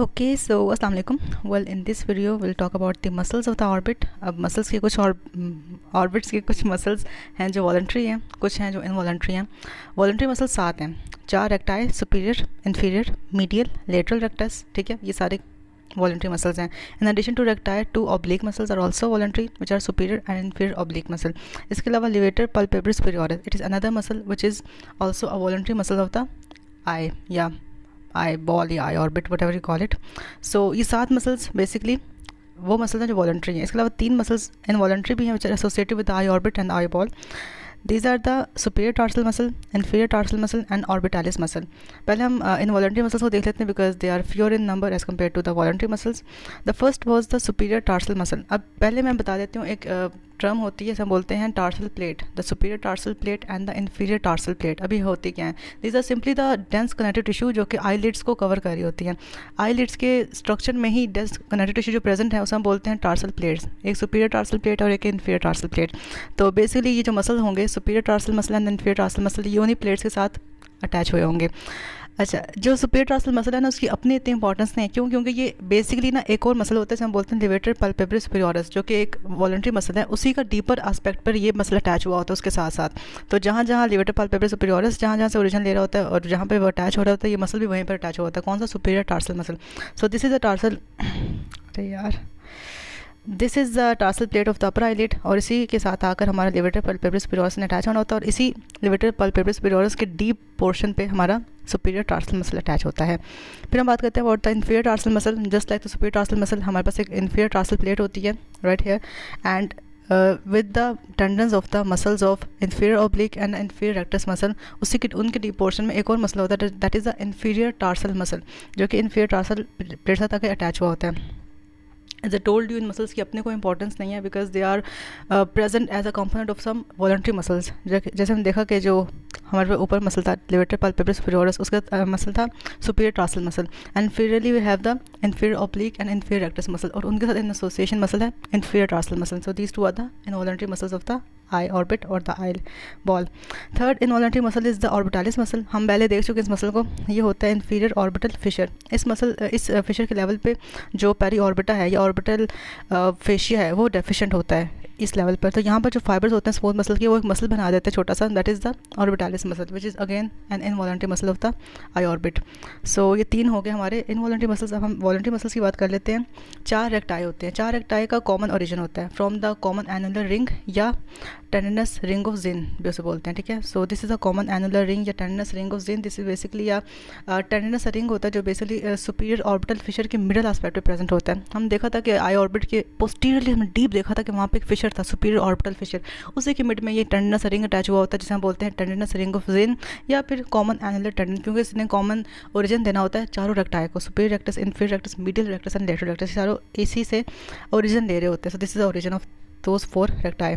Okay so अस्सलाम वालेकुम। Well in this video will talk about the muscles of the orbit. अब muscles के कुछ और ऑर्बिट्स के कुछ मसल्स हैं जो वॉलंटरी हैं, कुछ हैं जो इनवॉलंटरी हैं। वॉलंटरी मसल्स 7 हैं, 4 recti, superior, inferior, medial, lateral rectus. ठीक है, ये सारे voluntary muscles हैं. In addition to recti, 2 oblique muscles are also voluntary, which are superior and inferior oblique muscle. इसके अलावा levator palpebrae superioris, it is another muscle which is also a voluntary muscle of the eye या eye ball या eye orbit whatever you call it. So ये 7 muscles basically वो muscles हैं जो voluntary हैं. इसके अलावा 3 मसल्स इनवॉलंटरी भी हैं which are associated with the eye orbit and eyeball. These are the superior tarsal muscle, inferior tarsal muscle and orbitalis muscle. पहले हम involuntary muscles को देख लेते हैं because they are fewer in number as compared to the voluntary muscles. The first was the superior tarsal muscle. अब पहले मैं बता देती हूँ, एक टर्म होती है, हम बोलते हैं tarsal plate, the superior tarsal plate and the inferior tarsal plate. अभी होती क्या है? These are simply the dense connective tissue जो कि आईलिड्स को कवर कर रही होती हैं. आईलिड्स के स्ट्रक्चर में ही डेंस कनेक्टिव टिश्यू जो प्रेजेंट है उसे हम बोलते हैं टार्सल प्लेट्स. एक सुपीरियर टार्सल प्लेट और एक इन्फीरियर टार्सल प्लेट. तो बेसिकली ये जो मसल होंगे, superior tarsal muscle and inferior tarsal muscle, ये उन्हीं प्लेट्स के साथ अटैच हुए होंगे. अच्छा, जो सुपीरियर टार्सल मसल है ना, उसकी अपनी इतनी इंपॉर्टेंस नहीं है. क्यों? क्योंकि ये बेसिकली ना एक और मसल होता है जिसे हम बोलते हैं लेवेटर पाल्पेब्रस सुपेरियोरिस, जो कि एक वॉलंटरी मसल है. उसी का डीपर एस्पेक्ट पर ये मसल अटैच हुआ होता है उसके साथ साथ. तो जहाँ जहाँ लेवेटर पाल्पेब्रस सुपेरियोरिस जहाँ जहाँ से ओरिजिन ले रहा होता है और जहाँ पर वो अटैच हो रहा होता है, ये मसल भी वहीं पर अटैच हुआ होता है. कौन सा? Superior tarsal muscle. So this is a tarsal, अरे यार, this is the tarsal plate of the upper eyelid. और इसी के साथ आकर हमारा लेवेटर पाल्पेब्रस सुपेरियोरिस ने अटैच होना होता है. और इसी लेवेटर पाल्पेब्रस सुपेरियोरिस के डीप पोर्शन पे हमारा सुपीरियर टार्सल मसल अटैच होता है. फिर हम बात करते हैं about the inferior tarsal muscle. Just like the superior tarsal muscle, हमारे पास एक इन्फीरियर टार्सल प्लेट होती है right here, and with the tendons of the muscles of inferior oblique and inferior rectus muscle. उसी के उनके डीप पोर्शन में एक और मसल होता है, that is the inferior tarsal muscle, जो कि इन्फीरियर टार्सल प्लेट से तक अटैच हुआ होता है. एज आई टोल्ड यू, इन मसल्स की अपने को इंपॉर्टेंस नहीं है because they are present as a component of some voluntary muscles. जैसे हम देखा कि जो हमारे पे ऊपर मसल था लेवेटर पाल्पेब्रस सुपेरियोरिस, उसका मसल था superior tarsal muscle. And inferiorly we have the inferior oblique and inferior rectus muscle, और उनके साथ इन एसोसिएशन मसल है inferior tarsal muscle. So these two are the involuntary muscles of the eye orbit और the I ball. Third involuntary muscle is the orbitalis muscle. हम पहले देख चुके इस मसल को. ये होता है इन्फीरियर ऑर्बिटल फिशर. इस फिशर के लेवल पे जो पेरी ऑर्बिटा है या ऑर्बिटल फेशिया है वो डेफिशिएंट होता है इस लेवल पर. तो यहाँ पर जो फाइबर्स होते हैं स्मूथ मसल के, वो एक मसल बना देते हैं छोटा सा, that is the orbitalis muscle, which is again an involuntary muscle of the eye orbit. So ये 3 हो गए हमारे इनवॉलंटरी मसल्स. अब हम वॉलंटरी मसल्स की बात कर लेते हैं. 4 रेक्टाई होते हैं. 4 रेक्टाई का कॉमन ओरिजिन होता है from the common annular ring या टेंडनस रिंग ऑफ जिन भी उसे बोलते हैं. ठीक है, so this is a common annular ring या tendinous ring of Zinn. This is basically या टेंडनस रिंग होता है जो बेसिकली सुपीरियर ऑर्बिटल फिशर के मिडल एस्पेक्ट पे प्रेजेंट होता है. हम देखा था कि आई ऑर्बिट के पोस्टीरियरली हमने डीप देखा था कि वहाँ पे एक फिशर था, सुपीरियर ऑर्बिटल फिशर. उसी के मिड में ये टेंडनस रिंग अटैच हुआ होता है जिसे हम बोलते हैं टेंडनस रिंग ऑफ जिन या फिर कॉमन एनुलर टेंडन, क्योंकि इसने कॉमन ओरिजिन देना होता है चारों रेक्टाई को, superior rectus, inferior rectus, medial rectus and lateral rectus. चारों इसी से ओरिजिन ले रहे होते हैं. सो this is the origin of those 4 recti.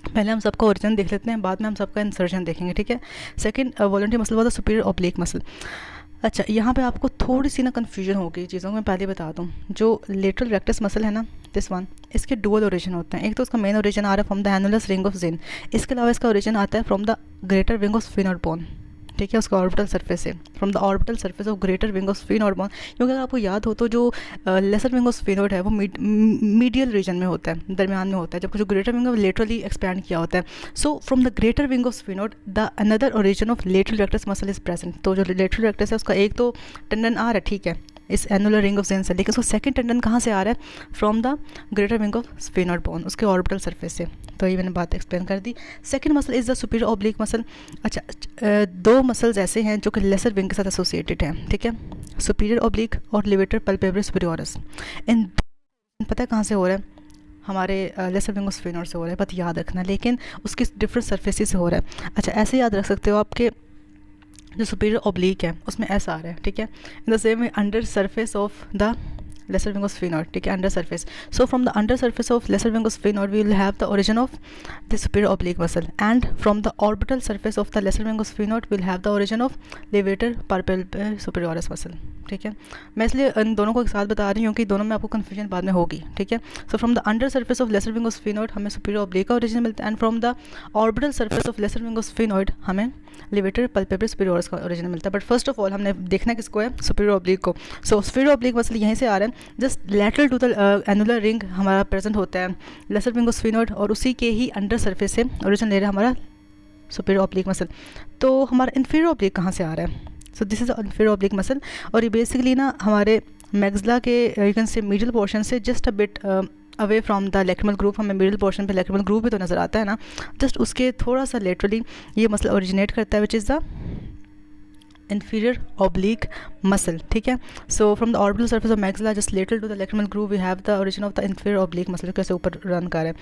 पहले हम सबका ओरिजिन देख लेते हैं, बाद में हम सबका इंसर्जन देखेंगे. ठीक है. Second voluntary muscle was the superior oblique muscle. अच्छा, यहाँ पे आपको थोड़ी सी ना कन्फ्यूजन होगी चीज़ों में, पहले बता दूँ. जो लेटरल रेक्टस मसल है ना, दिस वन, इसके डुअल ओरिजिन होते हैं. एक तो उसका मेन ओरिजिन आ रहा है from the annulus ring of Zinn. इसके अलावा इसका ओरिजिन आता है from the greater wing of sphenoid bone. ठीक है, उसका ऑर्बिटल सरफेस से, from the orbital surface of greater wing of sphenoid bone. क्योंकि अगर आपको याद हो तो जो लेसर विंग ऑफ स्फिनोइड है वो मीडियल रीजन में होता है, दरमियान में होता है, जबकि जो greater wing of laterally expand किया होता है. So from the greater wing of sphenoid the another origin of lateral rectus muscle is present. तो जो लेटरल रेक्टस है उसका एक तो टेंडन आ रहा है, ठीक है, इस एनुलर रिंग ऑफ जिन से, लेकिन उसका सेकंड टेंडन कहाँ से आ रहा है? From the greater wing of sphenoid bone, उसके ऑर्बिटल सरफेस से. तो ये मैंने बात एक्सप्लेन कर दी. Second muscle is the superior oblique muscle. अच्छा, 2 मसल्स ऐसे हैं जो कि लेसर विंग के साथ एसोसिएटेड हैं. ठीक है, सुपीरियर ऑब्लिक और लेवेटर पाल्पेब्रस सुपेरियोरिस. इन पता है कहाँ से हो रहा है? हमारे लेसर विंग ऑफ स्फिनोइड से हो रहा है, बात याद रखना, लेकिन उसकी डिफरेंट सरफेसेस से हो रहा है. अच्छा, ऐसे याद रख सकते हो आपके जो सुपीरियर ऑब्लिक है उसमें ऐसा आ रहा है. ठीक है, in the same way under surface of the lesser wing of sphenoid, ठीक है, under surface. So from the under surface of lesser wing of sphenoid we will have the origin of the superior oblique muscle, and from the orbital surface of the lesser wing of sphenoid we will have the origin of levator palpebrae superioris muscle, ठीक है. मैं इसलिए इन दोनों को एक साथ बता रही हूँ कि दोनों में आपको कन्फ्यूजन बाद में होगी, ठीक है. So from the under surface of lesser wing of sphenoid हमें सुपीरियर ऑब्लिक का ओरिजिन मिलता है, and from the orbital surface of lesser wing of sphenoid हमें लेवेटर पल्पेब्रे सुपीरियोरस का ओरिजिन मिलता है. बट फर्स्ट ऑफ ऑल हमने देखना किसको है, सुपीरियर ऑब्लिक को. सो सुपीरियर ऑब्लिक मसल यहीं से आ रहा है, just lateral to the annular ring हमारा प्रेजेंट होता है लेसर विंग ऑफ स्फीनॉइड, और उसी के ही अंडर सर्फेस से ओरिजिन ले रहा है हमारा सुपीरियर ऑब्लिक मसल. तो हमारा इन्फीरियर ऑब्लिक कहाँ से आ रहा है? So this is inferior oblique muscle, और ये बेसिकली ना हमारे मैग्जिला के यू कैन से मिडिल पोर्शन से just a bit away from the lacrimal groove. हमें मिडिल पोर्शन पे लैक्रिमल ग्रूव भी तो नज़र आता है ना, जस्ट उसके थोड़ा सा लेटरली ये मसल ओरिजिनेट करता है, which is the inferior oblique muscle, ठीक है. So from the orbital surface of maxilla just lateral to the lacrimal groove we have the origin of the inferior oblique muscle, कैसे ऊपर run कर रहा है.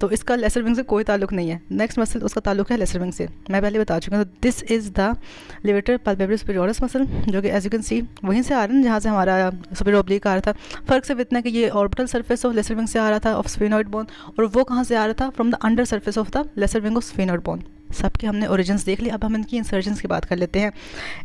तो इसका लेसर विंग से कोई ताल्लुक नहीं है. नेक्स्ट मसल उसका ताल्लुक है लेसर विंग से, मैं पहले बता चुका हूँ. तो this is the levator palpebrae superioris muscle, जो कि एज यू कैन सी वहीं से आ रहा है जहाँ से हमारा सुपीरियर ऑब्लिक आ रहा था. फ़र्क सिर्फ इतना कि ये orbital surface of lesser wing से आ रहा था ऑफ स्फीनॉइड बोन, और वो कहाँ से आ रहा था, from the under surface of the lesser wing of sphenoid bone. सबके हमने ओरिजिन्स देख लिए. अब हम इनकी इंसर्जन्स की बात कर लेते हैं.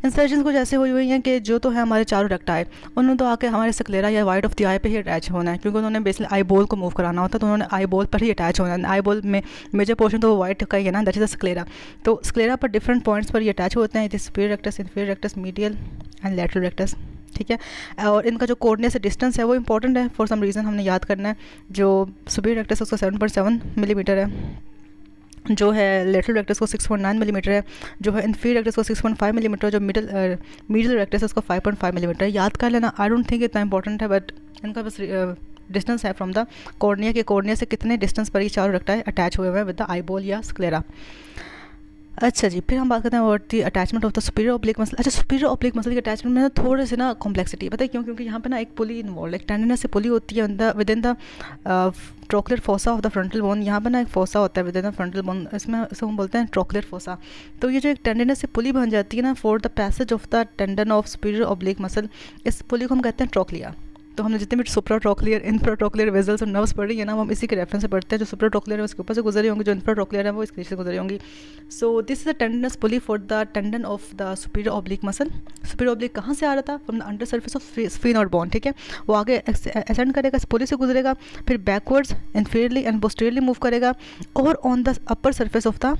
इंसर्जन्स कुछ ऐसे हुई हैं कि जो तो है हमारे चारों रेक्टाई, उन्होंने तो आके हमारे स्क्लेरा या वाइड ऑफ द आई पे ही अटैच होना है, क्योंकि उन्होंने बेसिकली आई बॉल को मूव कराना होता है, तो उन्होंने आई बॉल पर ही अटैच होना है. आई बॉल में मेजर पोर्शन तो वाइट का ही है ना, दैट इज़ द स्क्लेरा. तो स्क्लेरा पर डिफरेंट पॉइंट्स पर ये अटैच होते हैं. It is superior rectus, inferior rectus, medial and lateral rectus, ठीक है. और इनका जो कोऑर्डिनेट से डिस्टेंस है वो इंपॉर्टेंट है, फॉर सम रीज़न हमने याद करना है. जो सुपीरियर रेक्टस उसका 7.7 मिलीमीटर है, जो है लेटरल रेक्टस को 6.9 मिलीमीटर है, जो है इन्फीरियर रेक्टस को 6.5 मिलीमीटर, जो मिडिल रेक्टस है उसका 5.5 मिलीमीटर. याद कर लेना, आई डोंट थिंक इतना इंपॉर्टेंट है, बट इनका बस डिस्टेंस है फ्रॉम द कॉर्निया के कॉर्निया से कितने डिस्टेंस पर ये चारों रेक्टाई अटैच हुए हुए हैं विद द आईबॉल या स्क्लेरा. अच्छा जी, फिर हम बात करते हैं about the attachment of the superior oblique muscle. अच्छा, सुपीरियर ऑब्लिक मसल के अटैचमेंट में थोड़े से ना कॉम्प्लेक्सिटी, पता है क्यों? क्योंकि यहाँ पे ना एक पुली इन्वॉल्व, एक टेंडनस से पुली होती है with in the trochlear fossa of the frontal bone. यहाँ पर ना एक फोसा होता है with in the frontal bone, इसको हम बोलते हैं ट्रोक्लियर फोसा. तो ये जो एक टेंडनस से पुली बन जाती है ना for the passage of the tendon of superior oblique muscle, इस पुली को हम कहते हैं ट्रोक्लिया. तो हमने जितने भी सुप्राट्रोक्लियर, इंफ्राट्रोक्लियर वेजल्स और नर्व्स पढ़ी है ना, हम इसी के रेफरेंस से पढ़ते हैं. जो सुप्राट्रोक्लियर है उसके ऊपर से गुजरी होंगी, जो इंफ्राट्रोक्लियर है वो इसके नीचे से गुजरी होंगी. So this is the tendinous pulley for the tendon of the superior oblique muscle. Superior oblique कहाँ से आ रहा था? From the under surface of sphenoid bone, ठीक है. वो आगे असेंड करेगा, इस पुली से गुजरेगा, फिर backwards, inferiorly and posteriorly move करेगा, और on the upper surface of the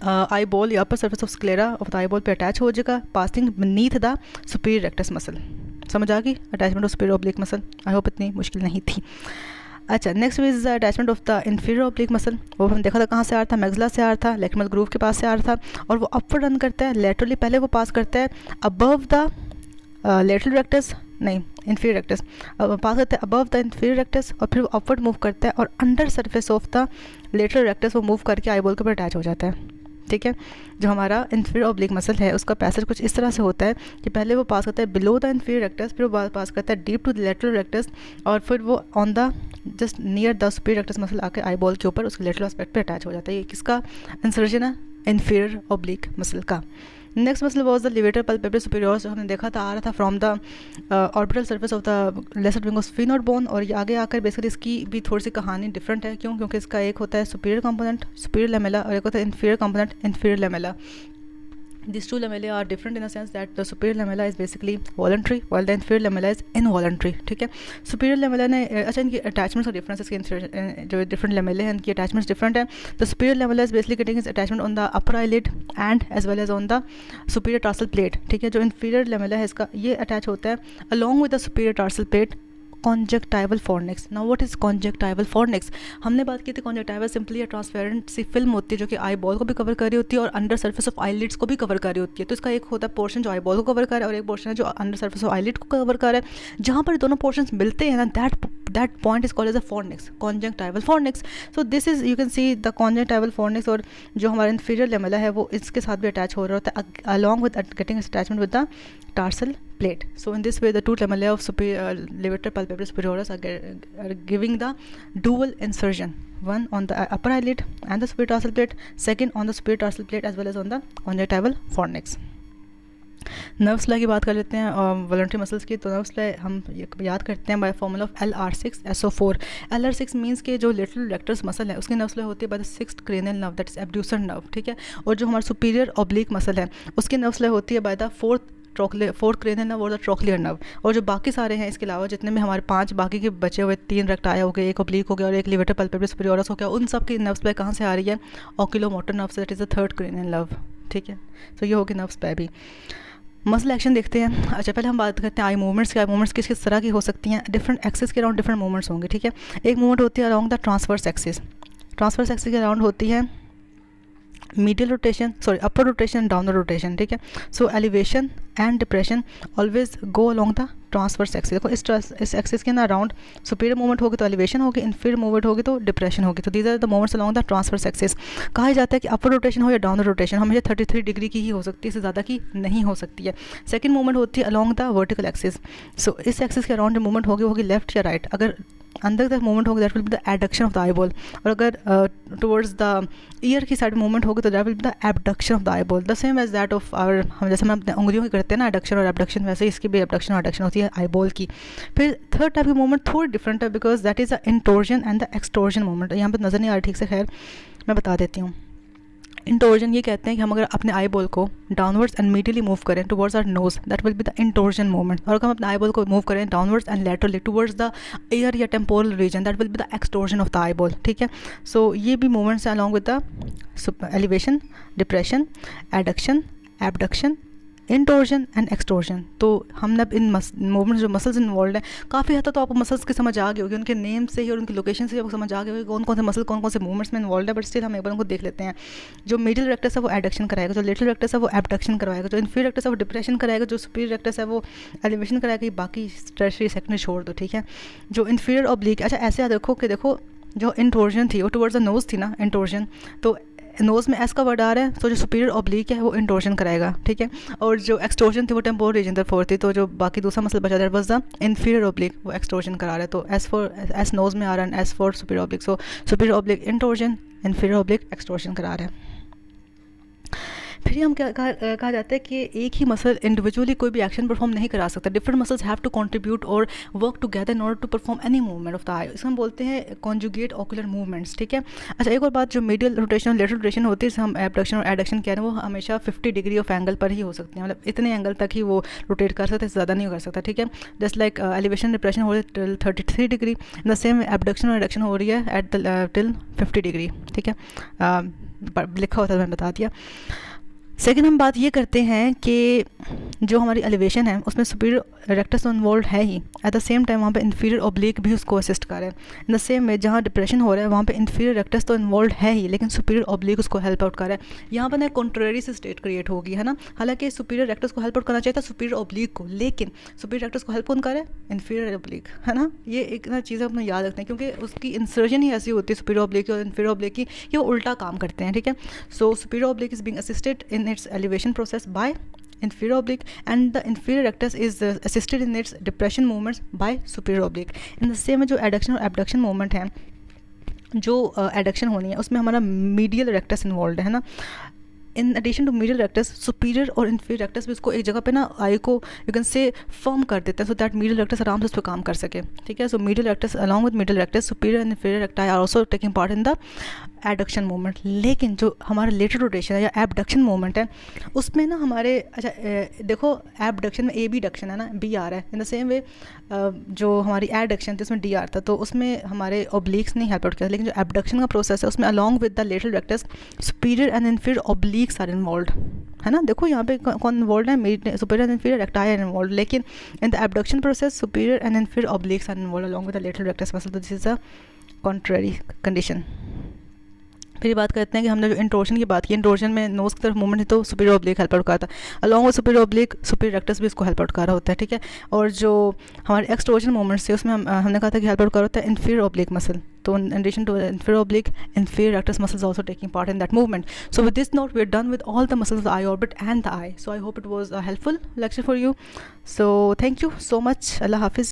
I ball या upper surface of sclera of the I ball पे अटैच हो जाएगा, passing beneath the superior rectus muscle. समझ आ गई attachment of superior oblique muscle? I hope इतनी मुश्किल नहीं थी. अच्छा, next is the attachment of the inferior oblique muscle. वो हम देखा था कहाँ से आ रहा था, मैग्जिला से आ रहा था, लैक्रिमल ग्रूव के पास से आ रहा था, और वो अपवर्ड रन करता है लेटरली. पहले वो पास करता है अबव द लेटरल रेक्टस, नहीं इन्फीरियर रेक्टस, पास करता है अबव द इन्फीरियर रेक्टस, और फिर वो अपवर्ड मूव करता है और under surface of the lateral rectus वो मूव करके आई बॉल के ऊपर अटैच हो जाता है, ठीक है. जो हमारा इन्फीरियर ऑब्लिक मसल है उसका पैसेज कुछ इस तरह से होता है कि पहले वो पास करता है बिलो द इन्फीरियर रेक्टस, फिर वो पास करता है deep to the lateral rectus, और फिर वो on the just near the superior rectus muscle आके आई बॉल के ऊपर उसके लेटरल एस्पेक्ट पे अटैच हो जाता है. ये किसका इंसर्जन है? इन्फीरियर ऑब्लिक मसल का. Next muscle was the levator palpebrae superioris, जो हमने देखा था आ रहा था from the orbital surface of the lesser wing of sphenoid bone. और ये आगे आकर बेसिकली इसकी भी थोड़ी सी कहानी डिफरेंट है. क्यों? क्योंकि इसका एक होता है सुपीरियर कंपोनेंट, सुपीरियर लेमेला, और एक होता है inferior component, inferior lamella. These two lamella are different in the sense that the superior lamella is basically voluntary while the inferior lamella is involuntary, ठीक है. superior lamella ने अच्छा इनकी attachments और differences के जो different lamella हैं इनकी attachments different है. the superior lamella is basically getting its attachment on the upper eyelid and as well as on the superior tarsal plate, ठीक है. जो inferior lamella है इसका ये attach होता है along with the superior tarsal plate conjunctival fornix. Now what is conjunctival fornix? हमने बात की थी कॉन्जेक्टाइवल सिंपली ट्रांसपेरेंट सी फिल्म होती है जो कि आई बॉल को भी कवर कर रही होती है और अंडर सर्फेस ऑफ आईलिड्स को भी कवर कर रही होती है. तो इसका एक होता है पोर्शन जो आई बॉल को कवर कर रहा है और एक पोर्शन है जो अंडर सर्फेस ऑफ आईलिड को कवर कर रहा है. जहाँ पर दोनों पोर्शंस मिलते हैं ना, that point is called as a fornix, conjunctival fornix. So this is you can see the conjunctival fornix. और जो हमारा इन्फीरियर लेमेला है वो इसके साथ भी अटैच हो रहा होता है along with getting attachment with the tarsal plate. So in this way the two lamella of levator palpebrae superioris are giving the dual insertion, one on the upper eyelid and the superior tarsal plate, second on the superior tarsal plate as well as on the conjunctival fornix. Nerve supply की बात कर लेते हैं voluntary muscles की। तो nerve supply हम याद करते हैं by formula of LR6SO4। LR6 means के जो लिटिल रेक्टस मसल है उसकी नर्व सप्लाई होती है by the sixth cranial nerve, that is abducens nerve, ठीक है। और जो हमारा सुपीरियर ऑब्लिक मसल है उसकी नर्व सप्लाई होती है by the fourth cranial nerve और द ट्रोक्लियर नर्व। और जो बाकी सारे हैं इसके अलावा जितने भी हमारे 5 बाकी के बचे हुए 3 रेक्टाइल हो गए, एक ऑब्लिक हो गया और एक लिवेटर पल्पेब्रस सुपीरियोरस हो गया, उन सब की नर्व सप्लाई कहाँ से आ रही है? ओक्यूलोमोटर नर्व से, that is the third cranial nerve, ठीक है। तो ये होगी नर्व सप्लाई भी। मसल एक्शन देखते हैं। अच्छा, पहले हम बात करते हैं आई मूवमेंट्स की। आई मूवमेंट्स किस किस तरह की हो सकती हैं? डिफरेंट एक्सिस के अराउंड डिफरेंट मूवमेंट्स होंगे, ठीक है। एक मूवमेंट होती है around the transverse axis. Transverse axis के अराउंड होती है medial rotation, sorry upper rotation, downer rotation, ठीक है। So elevation and depression always go along the transverse axis. देखो इस एक्सिस के ना अराउंड सुपीरियर मूवमेंट होगी तो एलिवेशन होगी, इनफीरियर मूवमेंट होगी तो डिप्रेशन होगी। तो these are the movements along the transverse axis. कहा जाता है कि अपर रोटेशन हो या डाउनर रोटेशन हमेशा 33 डिग्री की ही हो सकती है, इससे ज़्यादा की नहीं हो सकती है। सेकंड मूवमेंट होती है along the vertical axis. So इस एक्सिस के अराउंड मूवमेंट होगी लेफ्ट या राइट। अगर अंदर तक मूवमेंट होगी that will be the adduction of the eyeball, और अगर टुवर्ड्स द ईयर की साइड मूवमेंट होगी तो that will be the abduction of the eyeball, the same as that of our, हम जैसे हम अपने उंगलियों की करते हैं ना एडक्शन और एबडक्शन, वैसे ही इसकी भी एबडक्शन और एडक्शन होती है आईबॉल की। फिर थर्ड टाइप की मूवमेंट थोड़ी डिफरेंट है because that is the intorsion and the extorsion movement. यहाँ पर नज़र नहीं आ रही ठीक से, खैर मैं बता देती हूँ। इंटोर्जन ये कहते हैं कि हम अगर अपने आई बॉल को डाउनवर्ड्स एंड मीडियली मूव करें towards our nose, that will be the intorsion movement. और अगर हम अपने आई बॉल को मूव करें downwards and laterally towards the ear या temporal region, that will be the extorsion of the eye ball, ठीक है। सो ये भी movements along with the elevation, depression, adduction, abduction, intorsion and extorsion. तो हमने अब इन मूवमेंट्स जो मसल्स इन्वॉल्व हैं, काफ़ी हद तक तो आपको मसल्स की समझ आ गई होगी, उनके नेम से ही और उनकी लोकेशन से ही आपको समझ आ गई होगी कौन कौन से मसल कौन कौन से मूवमेंट्स में इन्वॉल्व है। बट स्टिल हम एक बार उनको देख लेते हैं। जो मिडिल रेक्टस है वो एडक्शन कराएगा, जो लिटिल रेक्टस है वो एबडक्शन करवाएगा, जो इन्फीरियर रेक्टस है वो डिप्रेशन कराएगा, जो सुपीरियर रेक्टस है वो एलिवेशन कराएगा। बाकी टर्शियरी सेकेंडरी छोड़ दो, ठीक है। जो इन्फीरियर ऑब्लिक, अच्छा ऐसे देखो कि देखो जो इंटोर्जन थी वो टुवर्ड्स द नोज थी ना इंटोर्जन, तो नोज़ में एस का वर्ड आ रहा है तो जो सुपीरियर ऑब्लिक है वो इंटोर्जन कराएगा, ठीक है। और जो एक्सटोर्जन थी वो टेम्पोरल रीजन तक फोर थी, तो जो बाकी दूसरा मसल बचा that was the inferior oblique, वो एक्सटोर्जन करा रहा है। तो एस नोज़ में आ रहा है, S for superior oblique, so superior oblique intorsion, inferior oblique extorsion करा रहा है। फिर हम क्या कहा जाता है कि एक ही मसल इंडिविजुअली कोई भी एक्शन परफॉर्म नहीं करा सकता। Different muscles have to contribute और work together in order to perform any movement of the eye. इसको हम बोलते हैं कॉन्जुगेट ऑक्यूलर मूवमेंट्स, ठीक है। अच्छा, एक और बात, जो मीडियल रोटेशन और लेटरल रोटेशन होती है, हम एबडक्शन और एडक्शन कह रहे हैं, वो हमेशा 50 डिग्री ऑफ एंगल पर ही हो सकते हैं, मतलब इतने एंगल तक ही वो रोटेट कर सकते हैं, ज़्यादा नहीं कर सकता, ठीक है। जस्ट लाइक एलिवेशन डिप्रेशन हो रही है till 33 degree, the same abduction और एडक्शन हो रही है एट टिल 50 डिग्री, ठीक है। लिखा होता है, मैंने बता दिया। सेकेंड हम बात ये करते हैं कि जो हमारी एलिवेशन है उसमें सुपीरियर रेक्टस तो इन्वॉल्व है ही, एट द सेम टाइम वहाँ पे इन्फीरियर ऑब्लिक भी उसको असिस्ट कर रहा है। इन द सेम में जहाँ डिप्रेशन हो रहा है वहाँ पे इन्फीरियर रेक्टस तो इन्वॉल्व है ही, लेकिन सुपीरियर ऑब्लिक उसको हेल्प आउट कर रहा है। यहाँ पर ना कॉन्ट्रेरी से स्टेट क्रिएट होगी, है ना। हालांकि सुपीरियर रेक्टस को हेल्प आउट करना चाहिए था सुपीरियर ऑब्लिक को, लेकिन सुपीरियर रेक्टस को हेल्प कौन कर रहा है? इन्फीरियर ऑब्लिक, है ना। ये एक ना चीज़ अपने याद रखते हैं क्योंकि उसकी इंसर्जन ही ऐसी होती है सुपीरियर ऑब्लिक और इन्फीरियर ऑब्लिक की कि वो उल्टा काम करते हैं, ठीक है। सो superior oblique is being assisted in its elevation process by inferior oblique and the inferior rectus is assisted in its depression movements by superior oblique. in the same जो adduction और abduction movement है, जो adduction होनी है उसमें हमारा medial rectus involve है ना। In addition to medial rectus superior और इन्फीरियर रेक्टस भी उसको एक जगह पे ना आई को यू कैन से फर्म कर देते हैं सो दैट मीडियल रेक्टस आराम से उस पर काम कर सके, ठीक है। So medial rectus along with medial rectus superior and inferior recti are also taking part in the adduction movement. लेकिन जो हमारा लेटरल रोटेशन है या एबडक्शन मूवमेंट है उसमें ना हमारे, अच्छा देखो एबडक्शन में ए बी डक्शन है ना, बी आ रहा है। इन द सेम वे जो हमारी एडक्शन थी उसमें डी आर था, तो उसमें हमारे ऑब्लिक्स नहीं हेल्प आउट किया, लेकिन जो एबडक्शन का प्रोसेस है उसमें along with the lateral rectus superior and inferior obliques are involve, है ना। देखो यहाँ पे कौन इन्वॉल्व है? Superior and inferior recti are involve, लेकिन in the abduction process superior and inferior obliques are involve along with the lateral rectus muscle. तो this is a contrary condition. फिर बात करते हैं कि हमने जो इंटोर्जन की बात की, इंटोर्जन में नोज की तरफ मूवमेंट है तो सुपीरियर ऑब्लिक हेल्प आउट करता है, along with superior oblique superior rectus भी इसको हेल्प आउट कर रहा होता है, ठीक है। और जो हमारे एक्सटोर्जन मूवमेंट्स थे उसमें हमने कहा था कि हेल्प आउट कर रहा होता है इन्फीरियर ऑब्लिक मसल। तो in addition to inferior oblique, inferior rectus muscles also taking part in that movement. So with this note, we are done with all the muscles of the eye orbit and the eye. So I hope it was a helpful lecture for you. So thank you so much. Allah Hafiz.